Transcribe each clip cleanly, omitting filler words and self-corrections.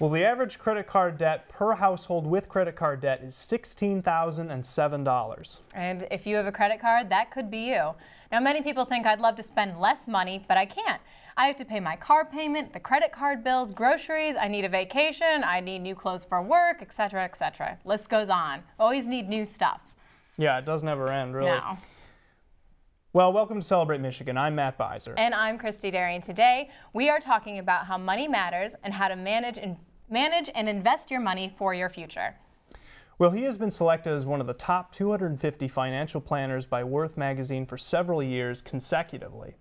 Well, the average credit card debt per household with credit card debt is $16,007. And if you have a credit card, that could be you. Now, many people think I'd love to spend less money, but I can't. I have to pay my car payment, the credit card bills, groceries, I need a vacation, I need new clothes for work, etc., etc. List goes on. Always need new stuff. Yeah, it doesn't ever end, really. No. Well, welcome to Celebrate Michigan. I'm Matt Beiser. And I'm Christy Darian. Today, we are talking about how money matters and how to manage and invest your money for your future. Well, he has been selected as one of the top 250 financial planners by Worth magazine for several years consecutively.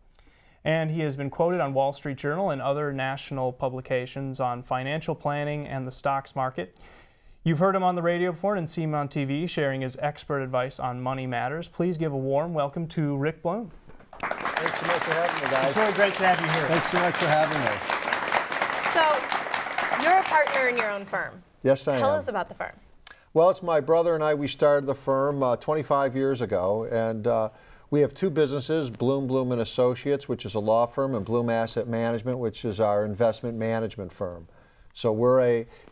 And he has been quoted on Wall Street Journal and other national publications on financial planning and the stocks market. You've heard him on the radio before and seen him on TV sharing his expert advice on money matters. Please give a warm welcome to Rick Bloom. Thanks so much for having me, guys. It's really great to have you here. Thanks so much for having me. So, you're a partner in your own firm. Yes, I am. Tell us about the firm. Well, it's my brother and I. We started the firm 25 years ago, and we have two businesses, Bloom & Associates, which is a law firm, and Bloom Asset Management, which is our investment management firm. So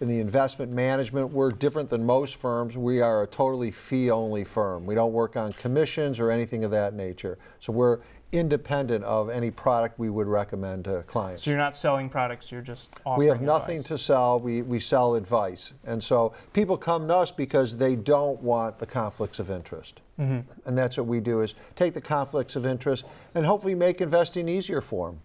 in the investment management, we're different than most firms. We are a totally fee-only firm. We don't work on commissions or anything of that nature. So we're independent of any product we would recommend to clients. So you're not selling products, you're just offering We have nothing advice. to sell, we sell advice. And so people come to us because they don't want the conflicts of interest. And that's what we do, is take the conflicts of interest and hopefully make investing easier for them.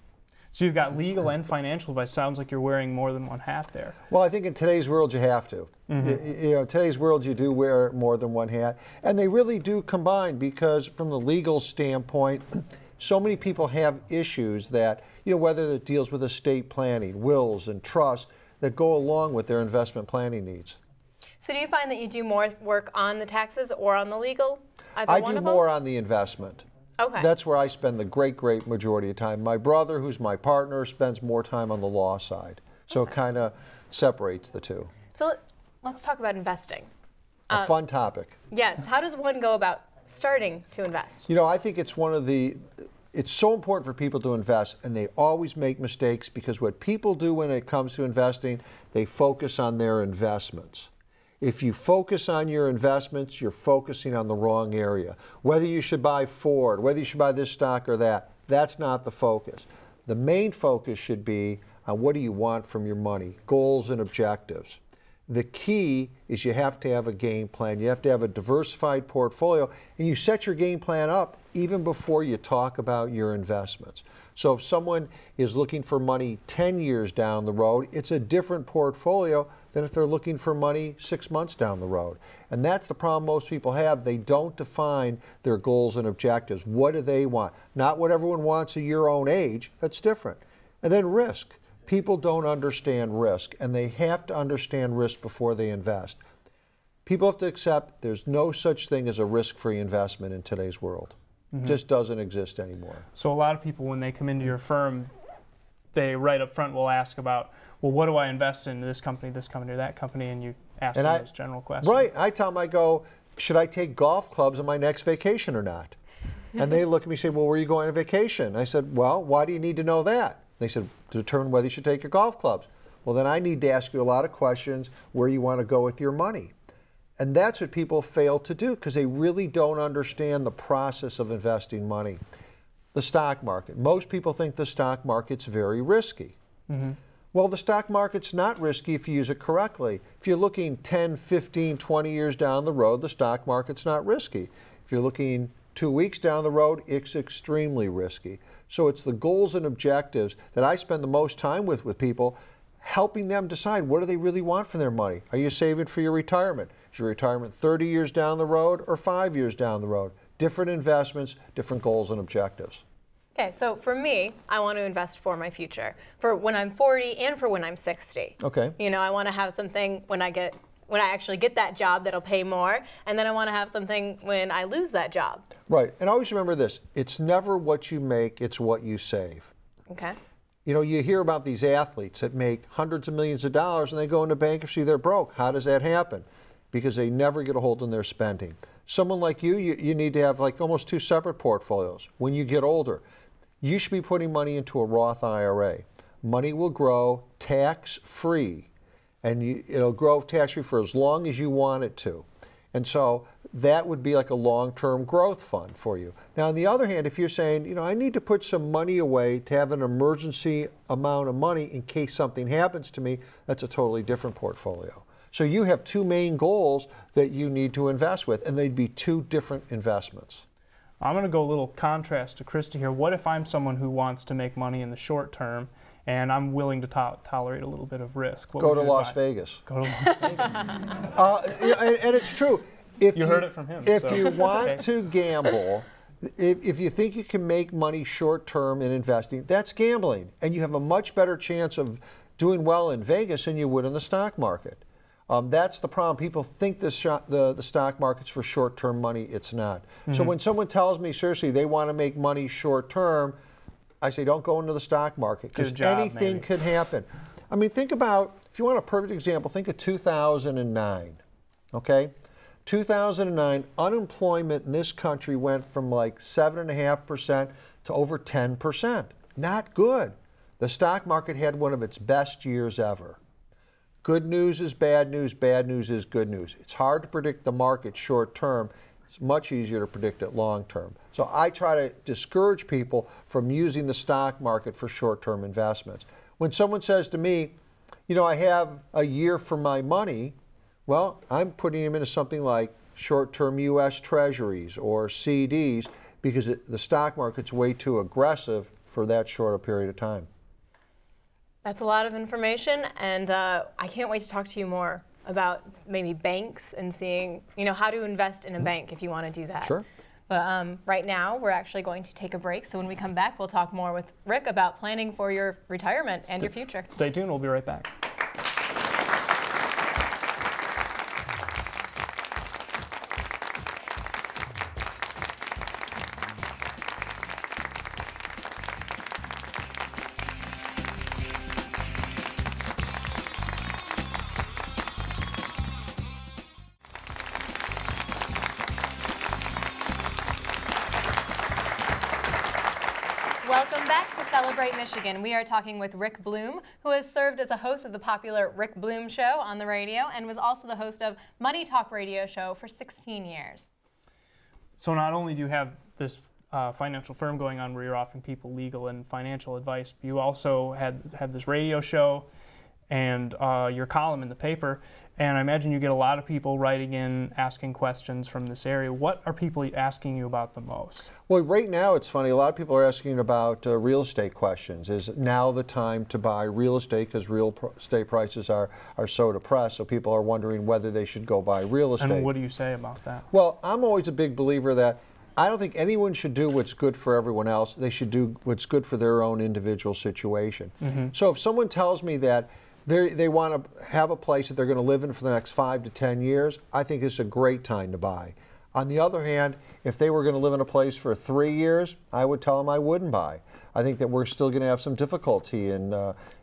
So you've got legal and financial advice. Sounds like you're wearing more than one hat there. Well, I think in today's world you have to. You know, in today's world you do wear more than one hat. And they really do combine, because from the legal standpoint, so many people have issues that, whether it deals with estate planning, wills, and trusts that go along with their investment planning needs. So do you find that you do more work on the taxes or on the legal? I do more on the investment. Okay. That's where I spend the great majority of time. My brother, who's my partner, spends more time on the law side. So it kind of separates the two. So let's talk about investing. A fun topic. Yes. How does one go about starting to invest? I think it's it's so important for people to invest, and they always make mistakes, because what people do when it comes to investing, they focus on their investments. If you focus on your investments, you're focusing on the wrong area. Whether you should buy Ford, whether you should buy this stock or that, that's not the focus. The main focus should be on what do you want from your money, goals and objectives. The key is you have to have a game plan. You have to have a diversified portfolio, and you set your game plan up even before you talk about your investments. So if someone is looking for money 10 years down the road, it's a different portfolio than if they're looking for money 6 months down the road. And that's the problem most people have. They don't define their goals and objectives. What do they want? Not what everyone wants at your own age. That's different. And then risk. People don't understand risk, and they have to understand risk before they invest. People have to accept there's no such thing as a risk-free investment in today's world. It just doesn't exist anymore. So a lot of people, when they come into your firm, they right up front will ask about, well, what do I invest in, this company, or that company, and you ask them those general questions. Right. I tell them, I go, should I take golf clubs on my next vacation or not? And they look at me and say, well, where are you going on vacation? I said, well, why do you need to know that? They said, to determine whether you should take your golf clubs. Well, then I need to ask you a lot of questions where you want to go with your money. And that's what people fail to do, because they really don't understand the process of investing money. The stock market. Most people think the stock market's very risky. Well, the stock market's not risky if you use it correctly. If you're looking 10, 15, 20 years down the road, the stock market's not risky. If you're looking 2 weeks down the road, it's extremely risky. So it's the goals and objectives that I spend the most time with people, helping them decide what do they really want from their money. Are you saving for your retirement? Is your retirement 30 years down the road or 5 years down the road? Different investments, different goals and objectives. Okay, so for me, I want to invest for my future, for when I'm 40 and for when I'm 60. Okay. I want to have something when I actually get that job that'll pay more, and then I want to have something when I lose that job. Right, and always remember this, it's never what you make, it's what you save. Okay. You hear about these athletes that make hundreds of millions of dollars and they go into bankruptcy, they're broke. How does that happen? Because they never get a hold on their spending. Someone like you need to have like almost two separate portfolios. When you get older, you should be putting money into a Roth IRA. Money will grow tax-free. and it'll grow tax-free for as long as you want it to. And so that would be like a long-term growth fund for you. Now, on the other hand, if you're saying, you know, I need to put some money away to have an emergency amount of money in case something happens to me, that's a totally different portfolio. So you have two main goals that you need to invest with, and they'd be two different investments. I'm going to go a little contrast to Christy here. What if I'm someone who wants to make money in the short term and I'm willing to tolerate a little bit of risk? Go to Las Vegas. Go to Las Vegas. And it's true. If you heard it from him. If you want to gamble, if you think you can make money short term in investing, that's gambling. And you have a much better chance of doing well in Vegas than you would in the stock market. That's the problem. People think the stock market's for short-term money. It's not. So when someone tells me, seriously, they want to make money short-term, I say, don't go into the stock market because anything could happen. I mean, think about, if you want a perfect example, think of 2009, okay? 2009, unemployment in this country went from like 7.5% to over 10%. Not good. The stock market had one of its best years ever. Good news is bad news is good news. It's hard to predict the market short term. It's much easier to predict it long term. So I try to discourage people from using the stock market for short term investments. When someone says to me, you know, I have a year for my money, well, I'm putting them into something like short term U.S. Treasuries or CDs because the stock market's way too aggressive for that short a period of time. That's a lot of information, and I can't wait to talk to you more about maybe banks and seeing, you know, how to invest in a bank if you want to do that. Sure. But right now, we're actually going to take a break. So when we come back, we'll talk more with Rick about planning for your retirement and your future. Stay tuned. We'll be right back. Welcome back to Celebrate Michigan. We are talking with Rick Bloom, who has served as a host of the popular Rick Bloom Show on the radio and was also the host of Money Talk Radio Show for 16 years. So not only do you have this financial firm going on where you're offering people legal and financial advice, but you also had this radio show and your column in the paper. And I imagine you get a lot of people writing in, asking questions from this area. What are people asking you about the most? Well, right now it's funny. A lot of people are asking about real estate questions. Is now the time to buy real estate because real estate prices are so depressed? So people are wondering whether they should go buy real estate. And what do you say about that? Well, I'm always a big believer that I don't think anyone should do what's good for everyone else. They should do what's good for their own individual situation. So if someone tells me that they want to have a place that they're going to live in for the next 5 to 10 years, I think it's a great time to buy. On the other hand, if they were going to live in a place for 3 years, I would tell them I wouldn't buy. I think that we're still going to have some difficulty in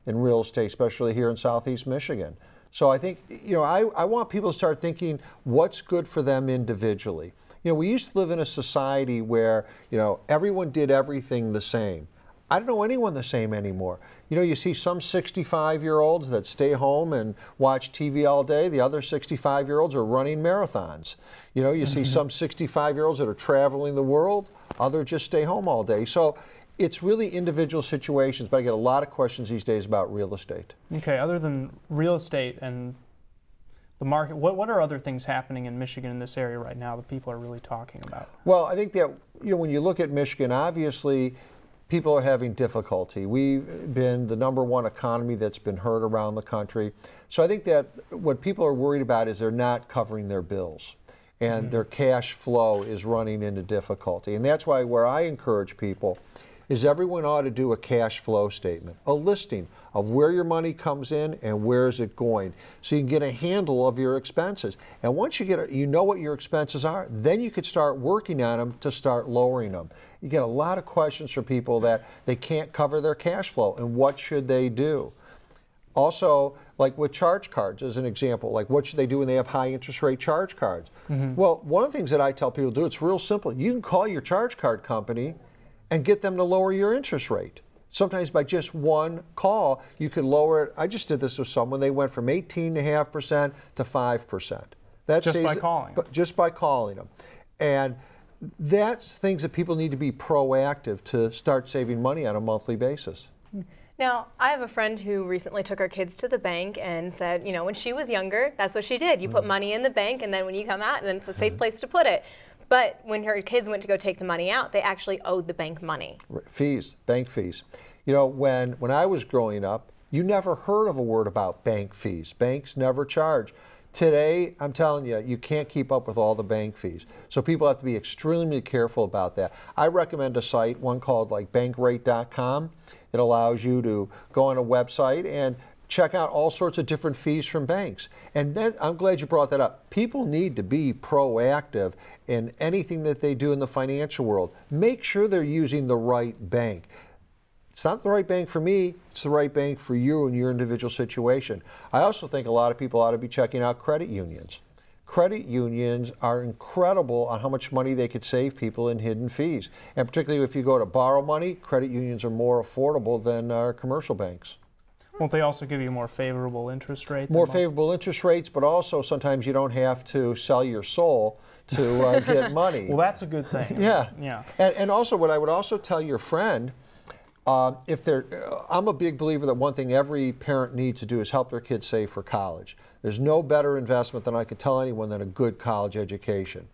real estate, especially here in Southeast Michigan. So I think, you know, I want people to start thinking what's good for them individually. You know, we used to live in a society where, you know, everyone did everything the same. I don't know anyone the same anymore. You know, you see some 65-year-olds that stay home and watch TV all day. The other 65-year-olds are running marathons. You know, you see some 65-year-olds that are traveling the world. Others just stay home all day. So it's really individual situations, but I get a lot of questions these days about real estate. Okay, other than real estate and the market, what are other things happening in Michigan in this area right now that people are really talking about? Well, I think that, you know, when you look at Michigan, obviously people are having difficulty. We've been the #1 economy that's been hurt around the country. So I think that what people are worried about is they're not covering their bills and their cash flow is running into difficulty. And that's why where I encourage people is everyone ought to do a cash flow statement, a listing of where your money comes in and where is it going, so you can get a handle of your expenses. And once you know what your expenses are, then you could start working on them to start lowering them. You get a lot of questions from people that they can't cover their cash flow, and what should they do? Also, like with charge cards, as an example, like what should they do when they have high interest rate charge cards? Well, one of the things that I tell people to do, it's real simple. You can call your charge card company and get them to lower your interest rate. Sometimes by just one call, you could lower it. I just did this with someone. They went from 18.5% to 5%. That's just by calling. Just by calling them. And that's things that people need to be proactive to start saving money on a monthly basis. Now, I have a friend who recently took her kids to the bank and said, you know, when she was younger, that's what she did. You put money in the bank, and then when you come out, then it's a safe place to put it. But when her kids went to go take the money out, they actually owed the bank money. Fees, bank fees. You know, when I was growing up, you never heard of a word about bank fees. Banks never charge. Today, I'm telling you, you can't keep up with all the bank fees. So people have to be extremely careful about that. I recommend a site, one called like bankrate.com. It allows you to go on a website and check out all sorts of different fees from banks. And then, I'm glad you brought that up. People need to be proactive in anything that they do in the financial world. Make sure they're using the right bank. It's not the right bank for me, it's the right bank for you and your individual situation. I also think a lot of people ought to be checking out credit unions. Credit unions are incredible on how much money they could save people in hidden fees. And particularly if you go to borrow money, credit unions are more affordable than our commercial banks. Won't they also give you more favorable interest rates? More favorable interest rates, but also sometimes you don't have to sell your soul to get money. Well, that's a good thing. Yeah. Yeah. And also what I would also tell your friend, I'm a big believer that one thing every parent needs to do is help their kids save for college. There's no better investment than I could tell anyone than a good college education.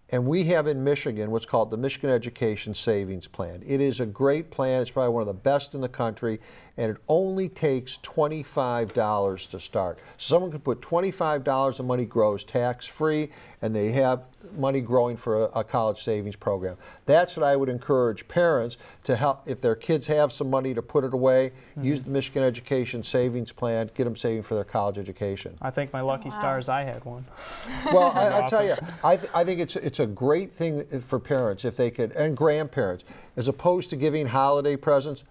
And we have in Michigan what's called the Michigan Education Savings Plan. It is a great plan. It's probably one of the best in the country, and it only takes $25 to start. So someone can put $25 of money grows tax-free, and they have money growing for a college savings program. That's what I would encourage parents to help. If their kids have some money to put it away, use the Michigan Education Savings Plan, get them saving for their college education. I think my lucky stars I had one. Well, I tell you, I think it's a great thing for parents if they could, and grandparents, as opposed to giving holiday presents,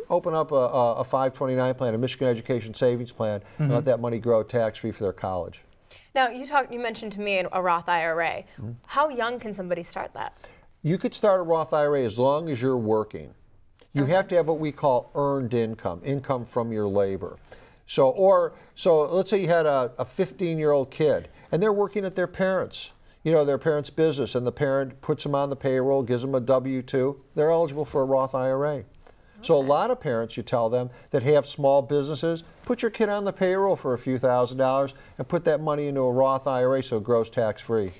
open up a 529 plan, a Michigan Education Savings Plan, and let that money grow tax-free for their college. Now, you mentioned to me a Roth IRA. How young can somebody start that? You could start a Roth IRA as long as you're working. You have to have what we call earned income, income from your labor. So let's say you had a 15-year-old kid, and they're working at their parents', their parents' business, and the parent puts them on the payroll, gives them a W-2. They're eligible for a Roth IRA. So a lot of parents, you tell them, that have small businesses, put your kid on the payroll for a few $1,000s and put that money into a Roth IRA so it grows tax-free.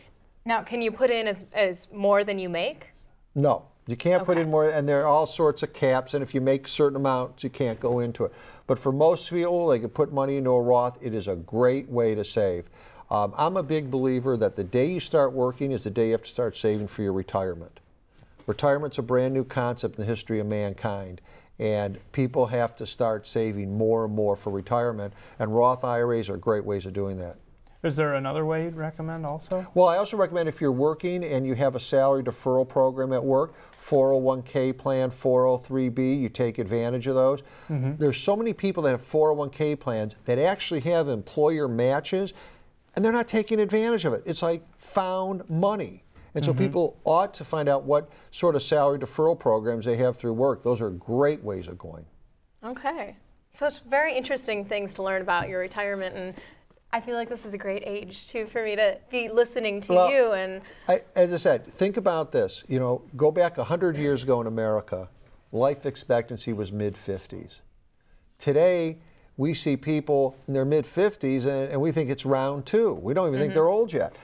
Now, can you put in as more than you make? No, you can't put in more, and there are all sorts of caps, and if you make certain amounts, you can't go into it. But for most people, they can put money into a Roth. It is a great way to save. I'm a big believer that the day you start working is the day you have to start saving for your retirement. Retirement's a brand new concept in the history of mankind, and people have to start saving more and more for retirement, and Roth IRAs are great ways of doing that. Is there another way you'd recommend also? Well, I also recommend if you're working and you have a salary deferral program at work, 401k plan, 403b, you take advantage of those. There's so many people that have 401k plans that actually have employer matches, and they're not taking advantage of it. It's like found money. And so people ought to find out what sort of salary deferral programs they have through work. Those are great ways of going. Okay. So it's very interesting things to learn about your retirement, and I feel like this is a great age, too, for me to be listening to you. And as I said, think about this. Go back 100 years ago in America, life expectancy was mid-50s. Today, we see people in their mid-50s, and we think it's round two. We don't even think they're old yet.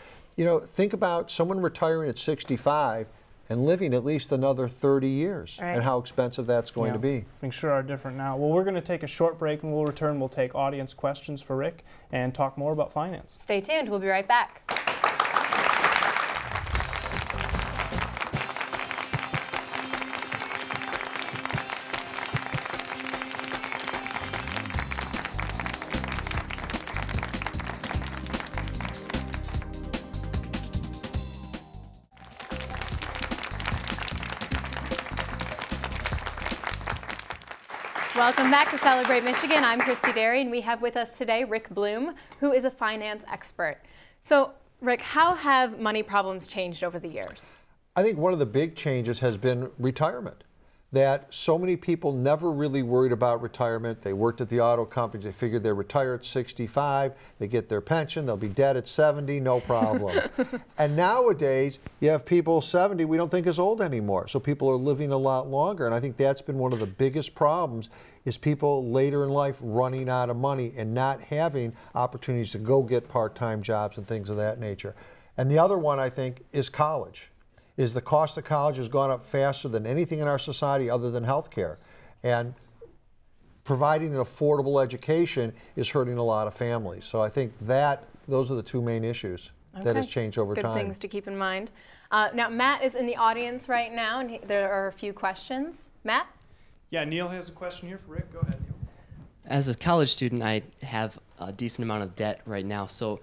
Think about someone retiring at 65 and living at least another 30 years, and how expensive that's going to be. Things sure are different now. Well, we're going to take a short break, and we'll return. We'll take audience questions for Rick and talk more about finance. Stay tuned. We'll be right back. Welcome back to Celebrate Michigan. I'm Christy Derry, and we have with us today Rick Bloom, who is a finance expert. So, Rick, how have money problems changed over the years? I think one of the big changes has been retirement. that so many people never really worried about retirement. They worked at the auto companies. They figured they retire at 65. They get their pension. They'll be dead at 70, no problem. And nowadays, you have people 70 we don't think is old anymore. So people are living a lot longer. And I think that's been one of the biggest problems, is people later in life running out of money and not having opportunities to go get part-time jobs and things of that nature. And the other one, I think, is college. Is the cost of college has gone up faster than anything in our society other than health care. And providing an affordable education is hurting a lot of families. So I think that those are the two main issues that has changed over time. Good things to keep in mind. Now, Matt is in the audience right now, and there are a few questions. Matt? Yeah, Neil has a question here for Rick. Go ahead, Neil. As a college student, I have a decent amount of debt right now. So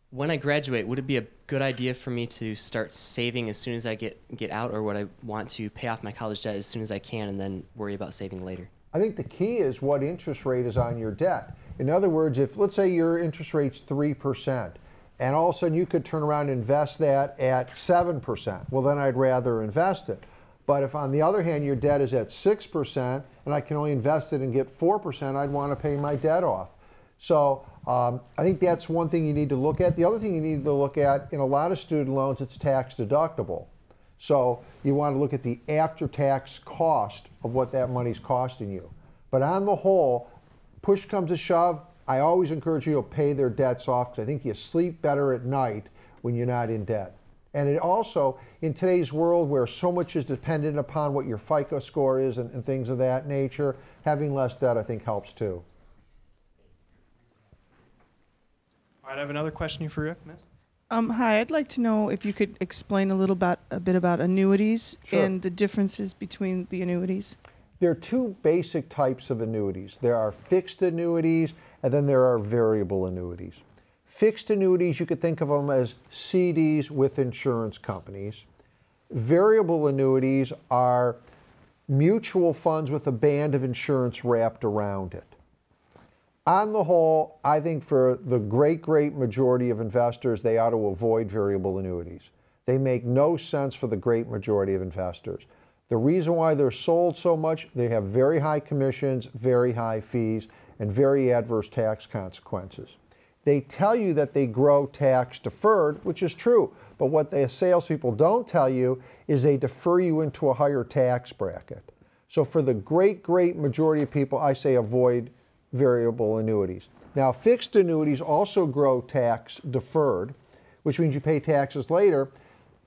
when I graduate, would it be a good idea for me to start saving as soon as I get out, or would I want to pay off my college debt as soon as I can and then worry about saving later? I think the key is what interest rate is on your debt. In other words, if let's say your interest rate's 3%, and all of a sudden you could turn around and invest that at 7%, well then I'd rather invest it. But if on the other hand your debt is at 6% and I can only invest it and get 4%, I'd want to pay my debt off. So I think that's one thing you need to look at. The other thing you need to look at, in a lot of student loans, it's tax deductible. So you want to look at the after-tax cost of what that money's costing you. But on the whole, push comes to shove, I always encourage you to pay their debts off, because I think you sleep better at night when you're not in debt. And it also, in today's world where so much is dependent upon what your FICO score is and things of that nature, having less debt I think helps too. All right, I have another question here for Rick, Miss. Hi, I'd like to know if you could explain a bit about annuities. Sure. And the differences between the annuities. There are two basic types of annuities. There are fixed annuities, and then there are variable annuities. Fixed annuities, you could think of them as CDs with insurance companies. Variable annuities are mutual funds with a band of insurance wrapped around it. On the whole, I think for the great majority of investors, they ought to avoid variable annuities. They make no sense for the great majority of investors. The reason why they're sold so much, they have very high commissions, very high fees, and very adverse tax consequences. They tell you that they grow tax deferred, which is true, but what the salespeople don't tell you is they defer you into a higher tax bracket. So for the great majority of people, I say avoid variable annuities. Now, fixed annuities also grow tax deferred, which means you pay taxes later,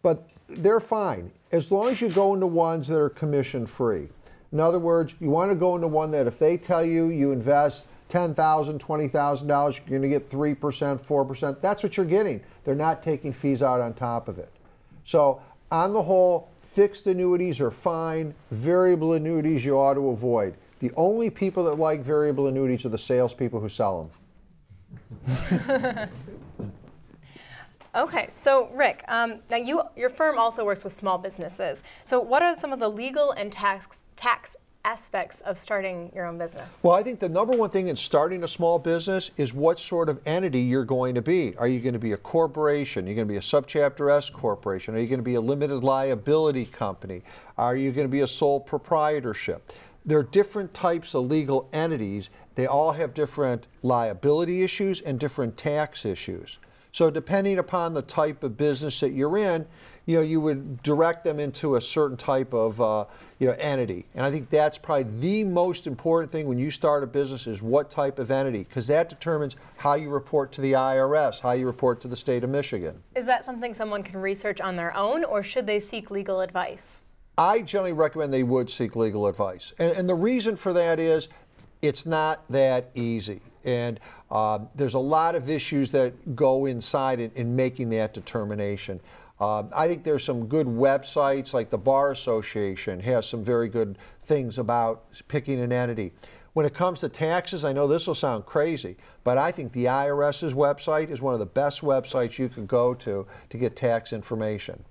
but they're fine as long as you go into ones that are commission free. In other words, you want to go into one that if they tell you you invest $10,000, $20,000, you're going to get 3%, 4%, that's what you're getting. They're not taking fees out on top of it. So on the whole, fixed annuities are fine. Variable annuities you ought to avoid. The only people that like variable annuities are the salespeople who sell them. Okay, so Rick, now your firm also works with small businesses. So what are some of the legal and tax aspects of starting your own business? Well, I think the number one thing in starting a small business is what sort of entity you're going to be. Are you going to be a corporation? Are you going to be a subchapter S corporation? Are you going to be a limited liability company? Are you going to be a sole proprietorship? There are different types of legal entities. They all have different liability issues and different tax issues. So depending upon the type of business that you're in, you would direct them into a certain type of entity. And I think that's probably the most important thing when you start a business is what type of entity, because that determines how you report to the IRS, how you report to the state of Michigan. Is that something someone can research on their own, or should they seek legal advice? I generally recommend they would seek legal advice. And the reason for that is it's not that easy. And there's a lot of issues that go inside in making that determination. I think there's some good websites, like the Bar Association has some very good things about picking an entity. When it comes to taxes, I know this will sound crazy, but I think the IRS's website is one of the best websites you can go to get tax information.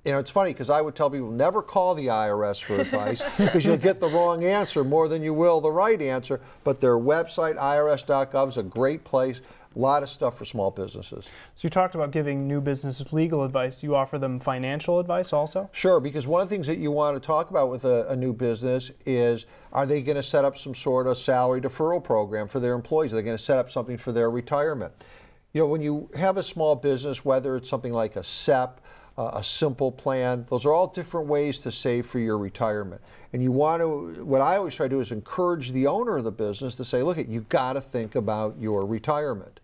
It's funny because I would tell people never call the IRS for advice because you'll get the wrong answer more than you will the right answer. But their website, irs.gov, is a great place. A lot of stuff for small businesses. So you talked about giving new businesses legal advice. Do you offer them financial advice also? Sure, because one of the things that you want to talk about with a new business is, are they going to set up some sort of salary deferral program for their employees? Are they going to set up something for their retirement? You know, when you have a small business, whether it's something like a SEP, a simple plan, those are all different ways to save for your retirement. And you want to, what I always try to do is encourage the owner of the business to say, look, you got to think about your retirement.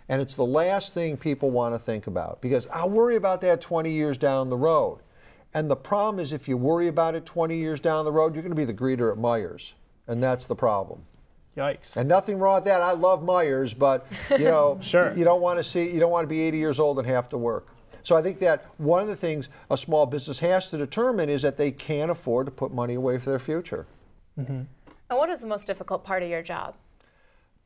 And it's the last thing people want to think about, because I'll worry about that 20 years down the road. And the problem is, if you worry about it 20 years down the road, you're going to be the greeter at Myers. And that's the problem. Yikes. And nothing wrong with that. I love Myers, but you know, Sure. you don't want to be 80 years old and have to work. So I think that one of the things a small business has to determine is that they can't afford to put money away for their future. Mm-hmm. And what is the most difficult part of your job?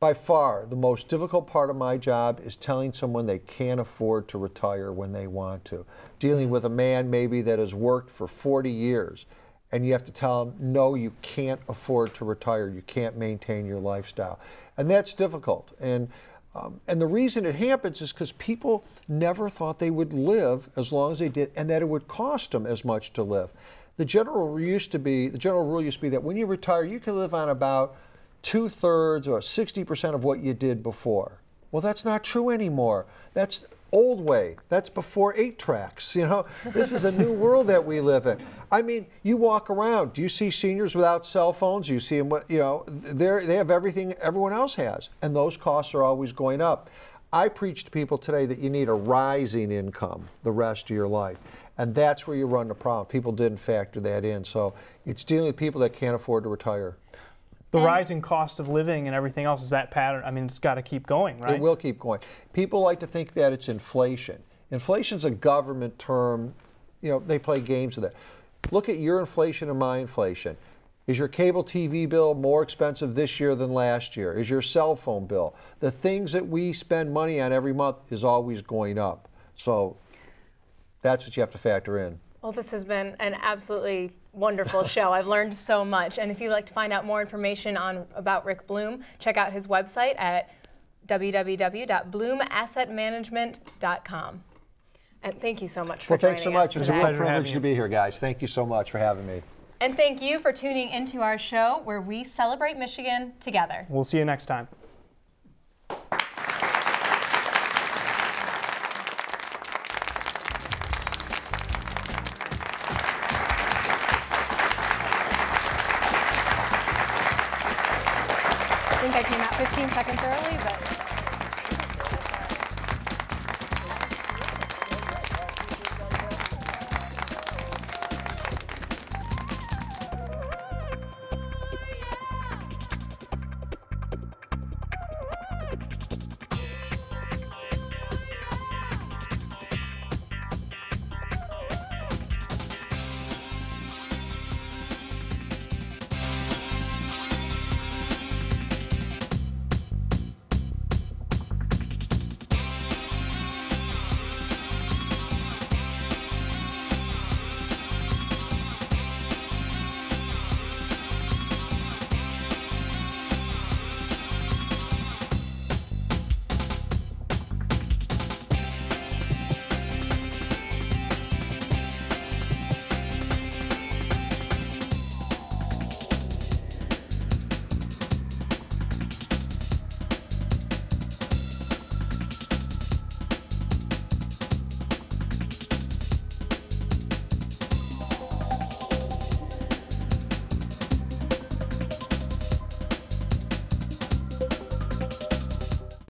By far, the most difficult part of my job is telling someone they can't afford to retire when they want to. Dealing with a man maybe that has worked for 40 years, and you have to tell him, no, you can't afford to retire. You can't maintain your lifestyle. And that's difficult. And the reason it happens is because people never thought they would live as long as they did, and that it would cost them as much to live. The general rule used to be that when you retire, you can live on about 2/3 or 60% of what you did before. Well, that's not true anymore. That's old way. That's before 8 tracks. You know, this is a new world that we live in. I mean, you walk around. Do you see seniors without cell phones? You see them. You know, they have everything everyone else has, and those costs are always going up. I preach to people today that you need a rising income the rest of your life, and that's where you run the problem. People didn't factor that in, so it's dealing with people that can't afford to retire. The rising cost of living and everything else, is that pattern? I mean, it's got to keep going, right? It will keep going. People like to think that it's inflation. Inflation's a government term. You know, they play games with it. Look at your inflation and my inflation. Is your cable TV bill more expensive this year than last year? Is your cell phone bill? The things that we spend money on every month is always going up. So that's what you have to factor in. Well, this has been an absolutely wonderful show. I've learned so much. And if you'd like to find out more information about Rick Bloom, check out his website at www.bloomassetmanagement.com. And thank you so much for joining us. Well, thanks so much. It's a real privilege you. to be here, guys. Thank you so much for having me. And thank you for tuning into our show where we celebrate Michigan together. We'll see you next time. I think I came out 15 seconds early, but